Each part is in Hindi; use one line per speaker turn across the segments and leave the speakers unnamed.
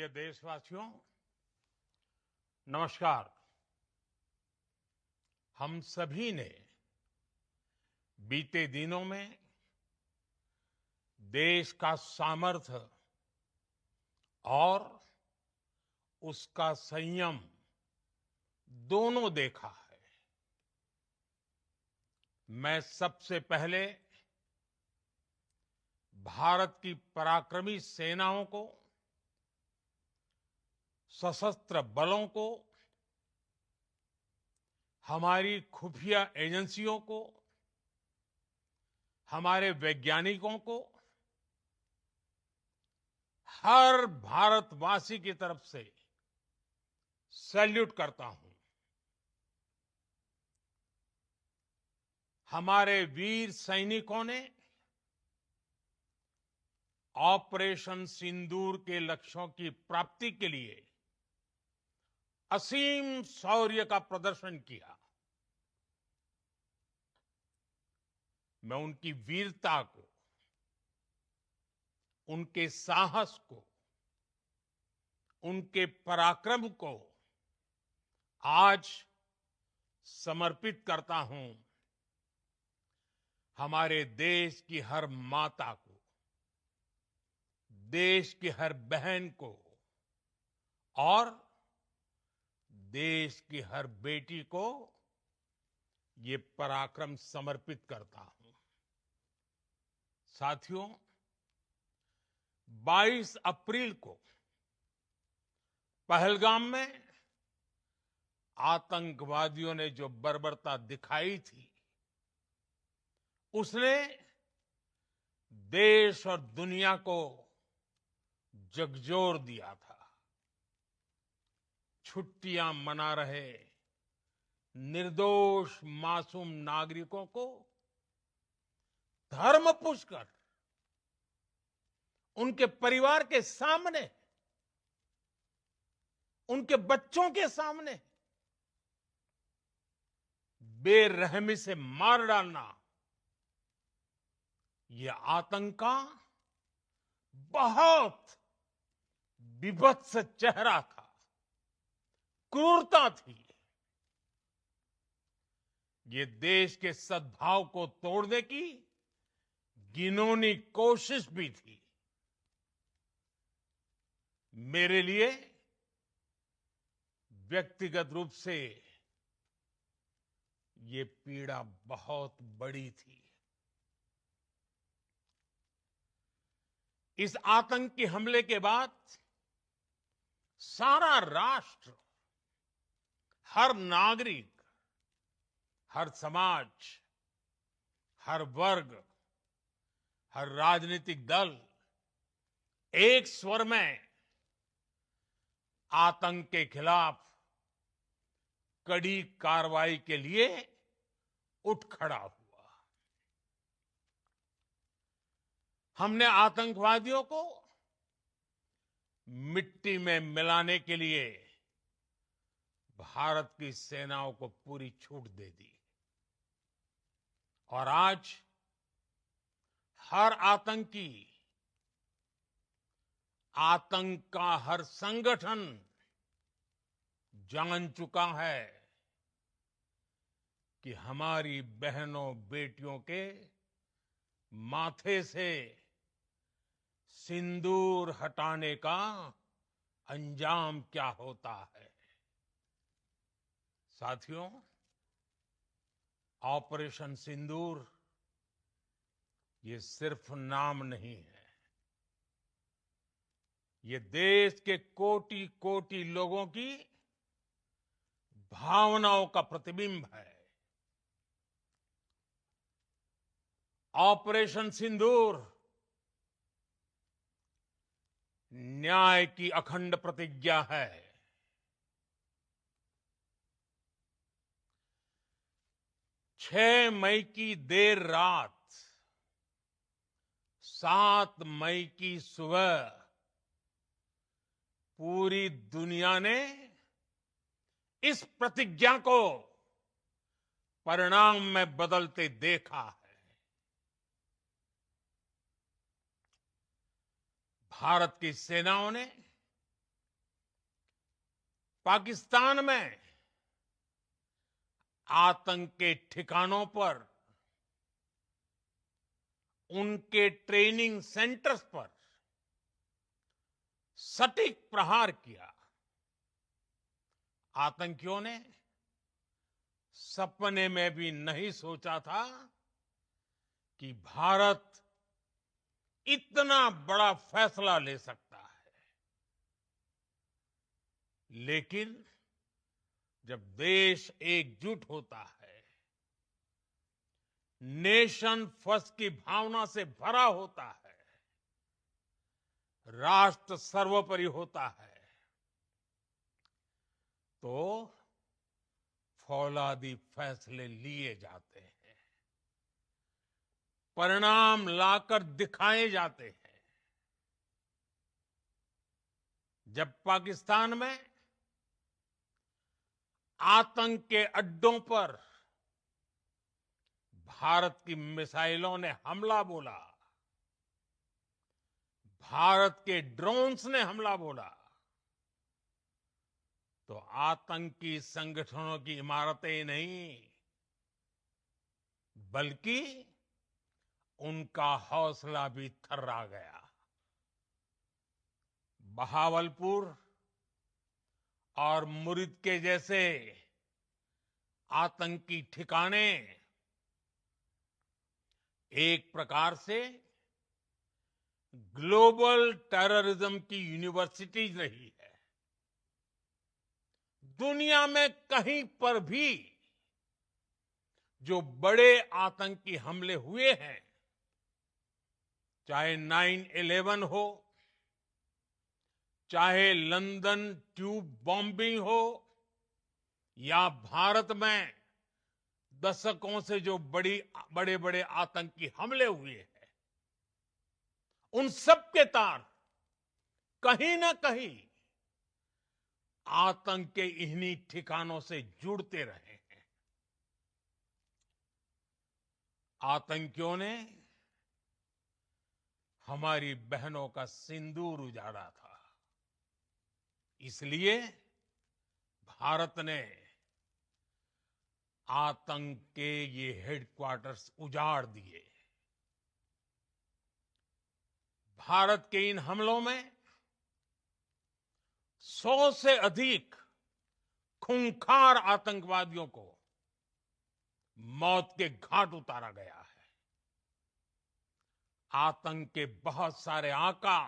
प्रिय देशवासियों, नमस्कार। हम सभी ने बीते दिनों में देश का सामर्थ्य और उसका संयम दोनों देखा है। मैं सबसे पहले भारत की पराक्रमी सेनाओं को, सशस्त्र बलों को, हमारी खुफिया एजेंसियों को, हमारे वैज्ञानिकों को, हर भारतवासी की तरफ से सैल्यूट करता हूं। हमारे वीर सैनिकों ने ऑपरेशन सिंदूर के लक्ष्यों की प्राप्ति के लिए असीम शौर्य का प्रदर्शन किया। मैं उनकी वीरता को, उनके साहस को, उनके पराक्रम को आज समर्पित करता हूं हमारे देश की हर माता को, देश की हर बहन को और देश की हर बेटी को ये पराक्रम समर्पित करता हूं। साथियों, 22 अप्रैल को पहलगाम में आतंकवादियों ने जो बर्बरता दिखाई थी, उसने देश और दुनिया को झकझोर दिया था। छुट्टियां मना रहे निर्दोष मासूम नागरिकों को धर्म पूछकर उनके परिवार के सामने, उनके बच्चों के सामने बेरहमी से मार डालना, यह आतंक का बहुत विभत्स चेहरा था, क्रूरता थी। ये देश के सद्भाव को तोड़ने की घिनौनी कोशिश भी थी। मेरे लिए व्यक्तिगत रूप से ये पीड़ा बहुत बड़ी थी। इस आतंकी हमले के बाद सारा राष्ट्र, हर नागरिक, हर समाज, हर वर्ग, हर राजनीतिक दल एक स्वर में आतंक के खिलाफ कड़ी कार्रवाई के लिए उठ खड़ा हुआ। हमने आतंकवादियों को मिट्टी में मिलाने के लिए भारत की सेनाओं को पूरी छूट दे दी और आज हर आतंकी, आतंक का हर संगठन जान चुका है कि हमारी बहनों बेटियों के माथे से सिंदूर हटाने का अंजाम क्या होता है। साथियों, ऑपरेशन सिंदूर ये सिर्फ नाम नहीं है, ये देश के कोटि कोटि लोगों की भावनाओं का प्रतिबिंब है। ऑपरेशन सिंदूर न्याय की अखंड प्रतिज्ञा है। 6 मई की देर रात, 7 मई की सुबह पूरी दुनिया ने इस प्रतिज्ञा को परिणाम में बदलते देखा है। भारत की सेनाओं ने पाकिस्तान में आतंक के ठिकानों पर, उनके ट्रेनिंग सेंटर्स पर सटीक प्रहार किया। आतंकियों ने सपने में भी नहीं सोचा था कि भारत इतना बड़ा फैसला ले सकता है। लेकिन जब देश एकजुट होता है, नेशन फर्स्ट की भावना से भरा होता है, राष्ट्र सर्वोपरि होता है, तो फौलादी फैसले लिए जाते हैं, परिणाम लाकर दिखाए जाते हैं। जब पाकिस्तान में आतंक के अड्डों पर भारत की मिसाइलों ने हमला बोला, भारत के ड्रोन्स ने हमला बोला, तो आतंकी संगठनों की इमारतें नहीं, बल्कि उनका हौसला भी थर्रा गया। बहावलपुर और मुरिद के जैसे आतंकी ठिकाने एक प्रकार से ग्लोबल टेररिज्म की यूनिवर्सिटीज रही है। दुनिया में कहीं पर भी जो बड़े आतंकी हमले हुए हैं, चाहे 9/11 हो, चाहे लंदन ट्यूब बॉम्बिंग हो, या भारत में दशकों से जो बड़े बड़े आतंकी हमले हुए हैं, उन सब के तार कहीं ना कहीं आतंक के इन्हीं ठिकानों से जुड़ते रहे हैं। आतंकियों ने हमारी बहनों का सिंदूर उजाड़ा था, इसलिए भारत ने आतंक के ये हेडक्वार्टर्स उजाड़ दिए। भारत के इन हमलों में 100 से अधिक खूंखार आतंकवादियों को मौत के घाट उतारा गया है। आतंक के बहुत सारे आका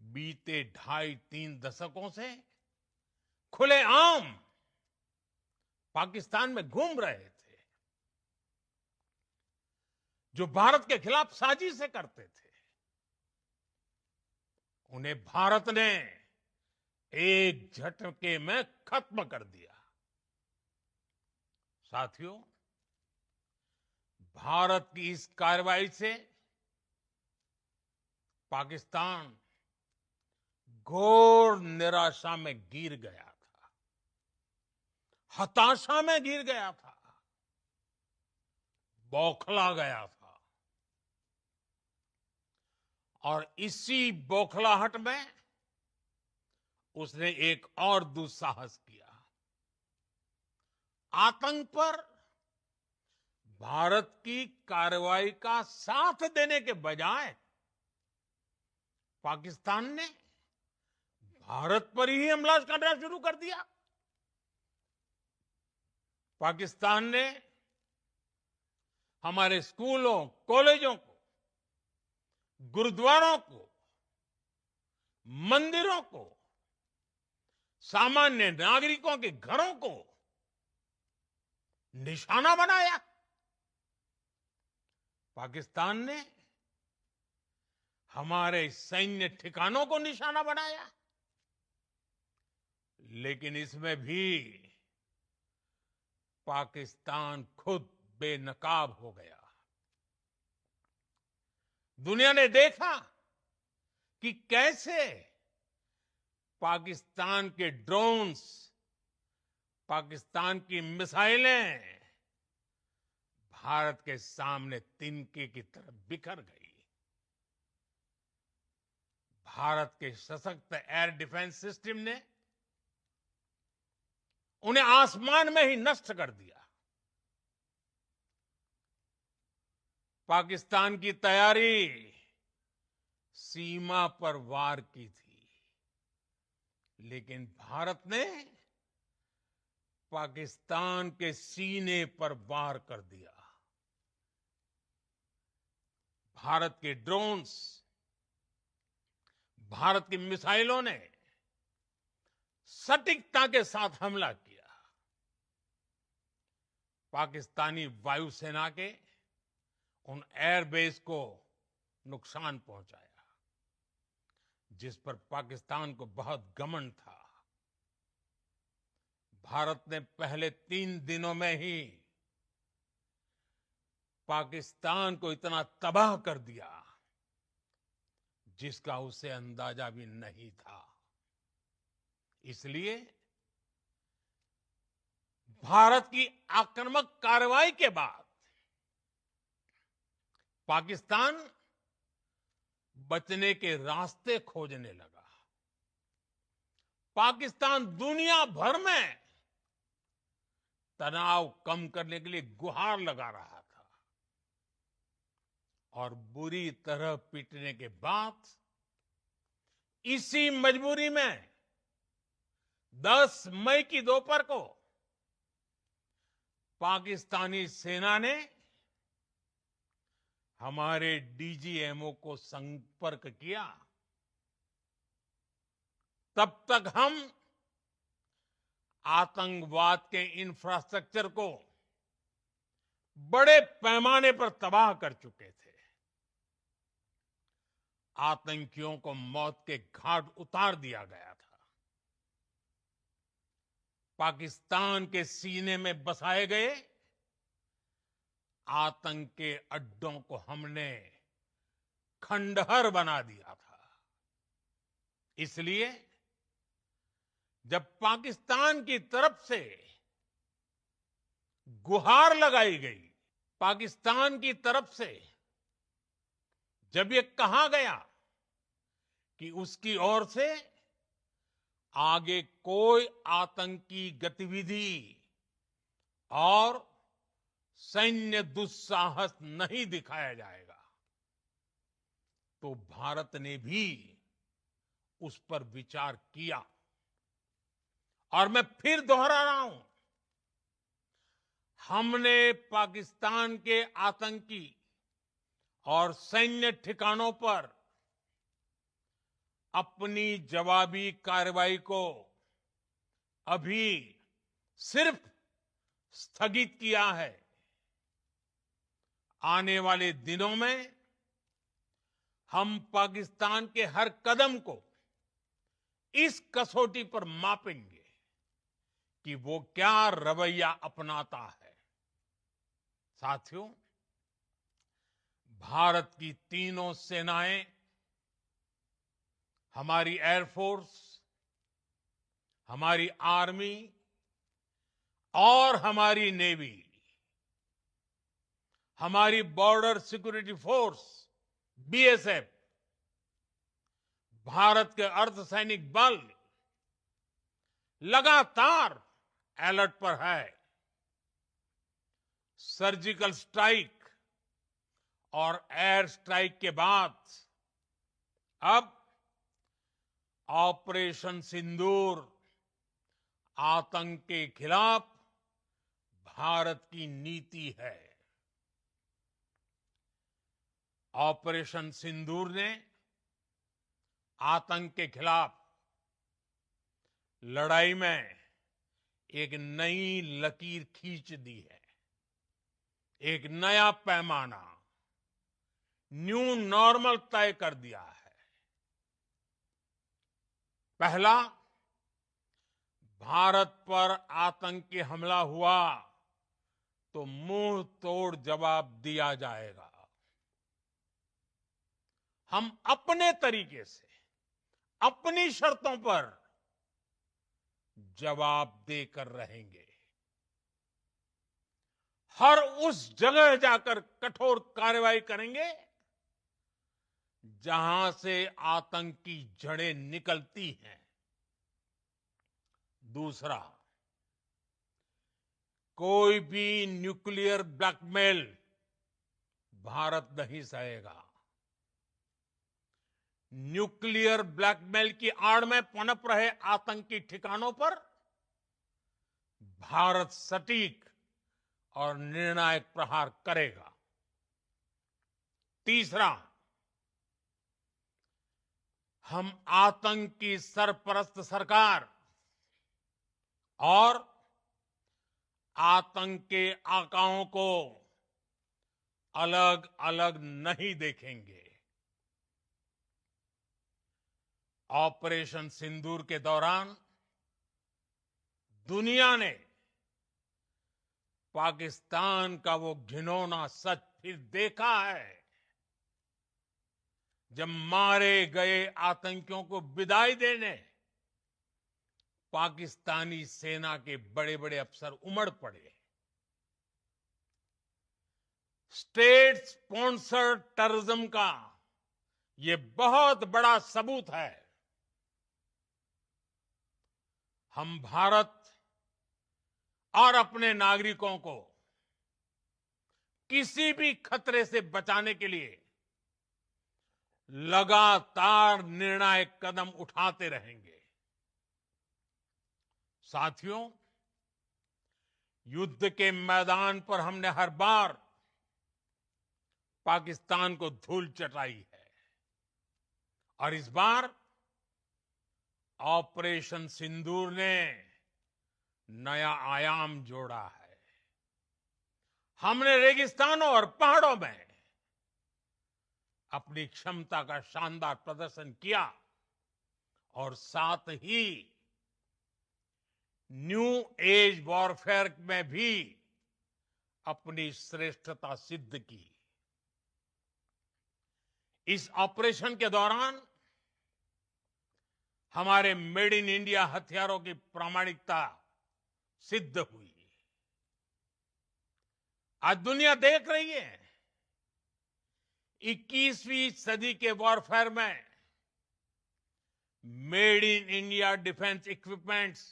बीते 2.5-3 दशकों से खुलेआम पाकिस्तान में घूम रहे थे, जो भारत के खिलाफ साजिशें करते थे। उन्हें भारत ने एक झटके में खत्म कर दिया। साथियों, भारत की इस कार्रवाई से पाकिस्तान घोर निराशा में गिर गया था, हताशा में गिर गया था, बौखला गया था। और इसी बौखलाहट में उसने एक और दुस्साहस किया। आतंक पर भारत की कार्रवाई का साथ देने के बजाय पाकिस्तान ने भारत पर ही हमला करना शुरू कर दिया। पाकिस्तान ने हमारे स्कूलों, कॉलेजों को, गुरुद्वारों को, मंदिरों को, सामान्य नागरिकों के घरों को निशाना बनाया। पाकिस्तान ने हमारे सैन्य ठिकानों को निशाना बनाया। लेकिन इसमें भी पाकिस्तान खुद बेनकाब हो गया। दुनिया ने देखा कि कैसे पाकिस्तान के ड्रोन्स, पाकिस्तान की मिसाइलें भारत के सामने तिनके की तरह बिखर गई। भारत के सशक्त एयर डिफेंस सिस्टम ने उन्हें आसमान में ही नष्ट कर दिया। पाकिस्तान की तैयारी सीमा पर वार की थी, लेकिन भारत ने पाकिस्तान के सीने पर वार कर दिया। भारत के ड्रोन्स, भारत की मिसाइलों ने सटीकता के साथ हमला किया। पाकिस्तानी वायुसेना के उन एयरबेस को नुकसान पहुंचाया, जिस पर पाकिस्तान को बहुत घमंड था। भारत ने पहले 3 दिनों में ही पाकिस्तान को इतना तबाह कर दिया, जिसका उसे अंदाजा भी नहीं था। इसलिए भारत की आक्रामक कार्रवाई के बाद पाकिस्तान बचने के रास्ते खोजने लगा। पाकिस्तान दुनिया भर में तनाव कम करने के लिए गुहार लगा रहा था, और बुरी तरह पीटने के बाद इसी मजबूरी में 10 मई की दोपहर को पाकिस्तानी सेना ने हमारे डीजीएमओ को संपर्क किया। तब तक हम आतंकवाद के इंफ्रास्ट्रक्चर को बड़े पैमाने पर तबाह कर चुके थे। आतंकियों को मौत के घाट उतार दिया गया था। पाकिस्तान के सीने में बसाए गए आतंक के अड्डों को हमने खंडहर बना दिया था। इसलिए जब पाकिस्तान की तरफ से गुहार लगाई गई, पाकिस्तान की तरफ से जब ये कहा गया कि उसकी ओर से आगे कोई आतंकी गतिविधि और सैन्य दुस्साहस नहीं दिखाया जाएगा, तो भारत ने भी उस पर विचार किया। और मैं फिर दोहरा रहा हूं, हमने पाकिस्तान के आतंकी और सैन्य ठिकानों पर अपनी जवाबी कार्रवाई को अभी सिर्फ स्थगित किया है। आने वाले दिनों में हम पाकिस्तान के हर कदम को इस कसौटी पर मापेंगे कि वो क्या रवैया अपनाता है। साथियों, भारत की तीनों सेनाएं, हमारी एयरफोर्स, हमारी आर्मी और हमारी नेवी, हमारी border security force BSF, Bharat के अर्धसैनिक बल लगातार अलर्ट पर है। सर्जिकल स्ट्राइक और एयर स्ट्राइक के बाद अब ऑपरेशन सिंदूर आतंक के खिलाफ भारत की नीति है। ऑपरेशन सिंदूर ने आतंक के खिलाफ लड़ाई में एक नई लकीर खींच दी है। एक नया पैमाना, न्यू नॉर्मल तय कर दिया है। पहला, भारत पर आतंकी हमला हुआ तो मुंह तोड़ जवाब दिया जाएगा। हम अपने तरीके से, अपनी शर्तों पर जवाब देकर रहेंगे। हर उस जगह जाकर कठोर कार्रवाई करेंगे जहां से आतंक की जड़ें निकलती हैं। दूसरा, कोई भी न्यूक्लियर ब्लैकमेल भारत नहीं सहेगा। न्यूक्लियर ब्लैकमेल की आड़ में पनप रहे आतंकी ठिकानों पर भारत सटीक और निर्णायक प्रहार करेगा। तीसरा, हम आतंक की सरपरस्त सरकार और आतंक के आकाओं को अलग अलग नहीं देखेंगे। ऑपरेशन सिंदूर के दौरान दुनिया ने पाकिस्तान का वो घिनौना सच फिर देखा है, जब मारे गए आतंकियों को विदाई देने पाकिस्तानी सेना के बड़े बड़े अफसर उमड़ पड़े। स्टेट स्पॉन्सर्ड टेररिज्म का ये बहुत बड़ा सबूत है। हम भारत और अपने नागरिकों को किसी भी खतरे से बचाने के लिए लगातार निर्णायक कदम उठाते रहेंगे। साथियों, युद्ध के मैदान पर हमने हर बार पाकिस्तान को धूल चटाई है और इस बार ऑपरेशन सिंदूर ने नया आयाम जोड़ा है। हमने रेगिस्तानों और पहाड़ों में अपनी क्षमता का शानदार प्रदर्शन किया और साथ ही न्यू एज वॉरफेयर में भी अपनी श्रेष्ठता सिद्ध की। इस ऑपरेशन के दौरान हमारे मेड इन इंडिया हथियारों की प्रामाणिकता सिद्ध हुई। आज दुनिया देख रही है 21वीं सदी के वॉरफेयर में made in India defence equipments,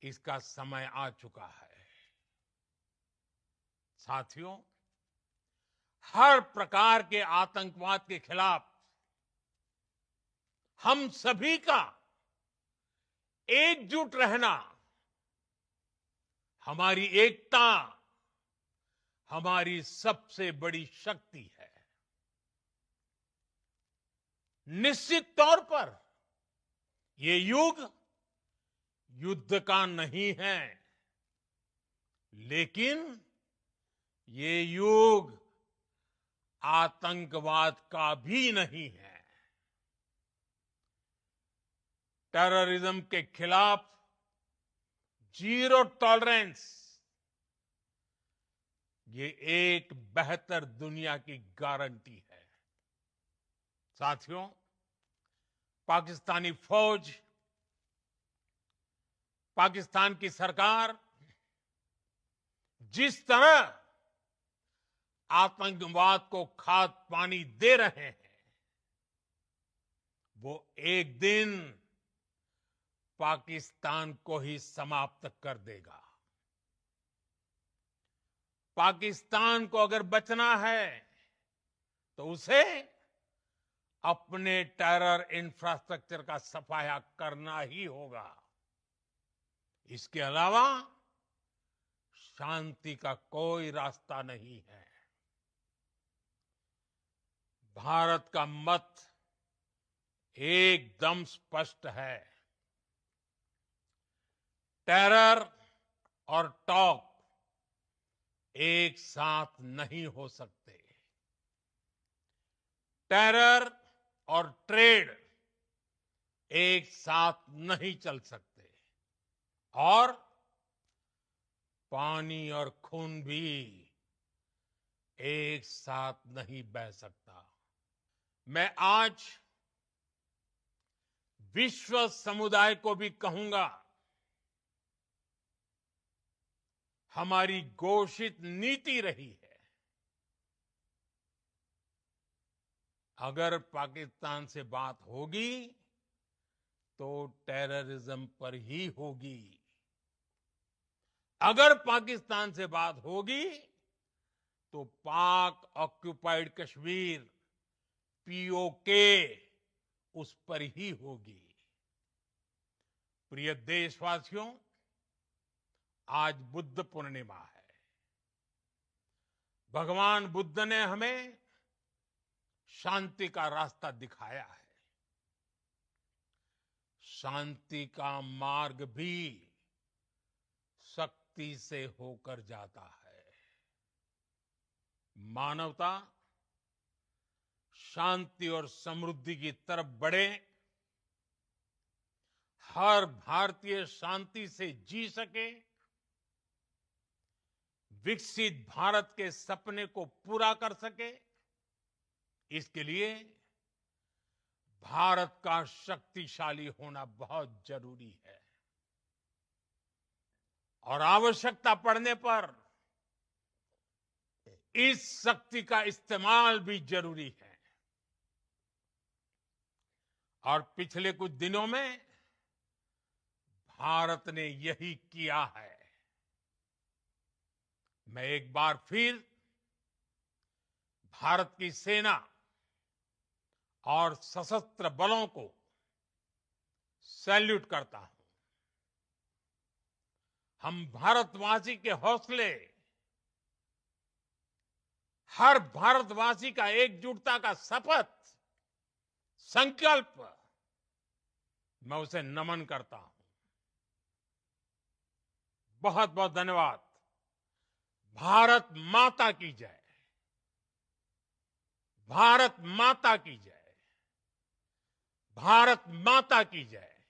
इसका समय आ चुका है। साथियों, हर प्रकार के आतंकवाद के खिलाफ हम सभी का एकजुट रहना, हमारी एकता हमारी सबसे बड़ी शक्ति है। निश्चित तौर पर ये युग युद्ध का नहीं है, लेकिन ये युग आतंकवाद का भी नहीं है। टेररिज्म के खिलाफ जीरो टॉलरेंस, ये एक बेहतर दुनिया की गारंटी है। साथियों, पाकिस्तानी फौज, पाकिस्तान की सरकार जिस तरह आतंकवाद को खाद पानी दे रहे हैं, वो एक दिन पाकिस्तान को ही समाप्त कर देगा। पाकिस्तान को अगर बचना है तो उसे अपने टेरर इंफ्रास्ट्रक्चर का सफाया करना ही होगा। इसके अलावा शांति का कोई रास्ता नहीं है। भारत का मत एकदम स्पष्ट है। टेरर और टॉक एक साथ नहीं हो सकते। टेरर और ट्रेड एक साथ नहीं चल सकते और पानी और खून भी एक साथ नहीं बह सकता। मैं आज विश्व समुदाय को भी कहूंगा, हमारी घोषित नीति रही है अगर पाकिस्तान से बात होगी तो टेररिज्म पर ही होगी। अगर पाकिस्तान से बात होगी तो पाक ऑक्युपाइड कश्मीर पीओके उस पर ही होगी। प्रिय देशवासियों, आज बुद्ध पूर्णिमा है। भगवान बुद्ध ने हमें शांति का रास्ता दिखाया है। शांति का मार्ग भी शक्ति से होकर जाता है। मानवता शांति और समृद्धि की तरफ बढ़े, हर भारतीय शांति से जी सके, विकसित भारत के सपने को पूरा कर सके, इसके लिए भारत का शक्तिशाली होना बहुत जरूरी है। और आवश्यकता पड़ने पर इस शक्ति का इस्तेमाल भी जरूरी है। और पिछले कुछ दिनों में भारत ने यही किया है। मैं एक बार फिर भारत की सेना और सशस्त्र बलों को सैल्यूट करता हूं। हम भारतवासी के हौसले, हर भारतवासी का एकजुटता का शपथ, संकल्प, मैं उसे नमन करता हूं। बहुत बहुत धन्यवाद। भारत माता की जय। भारत माता की जय। भारत माता की जय।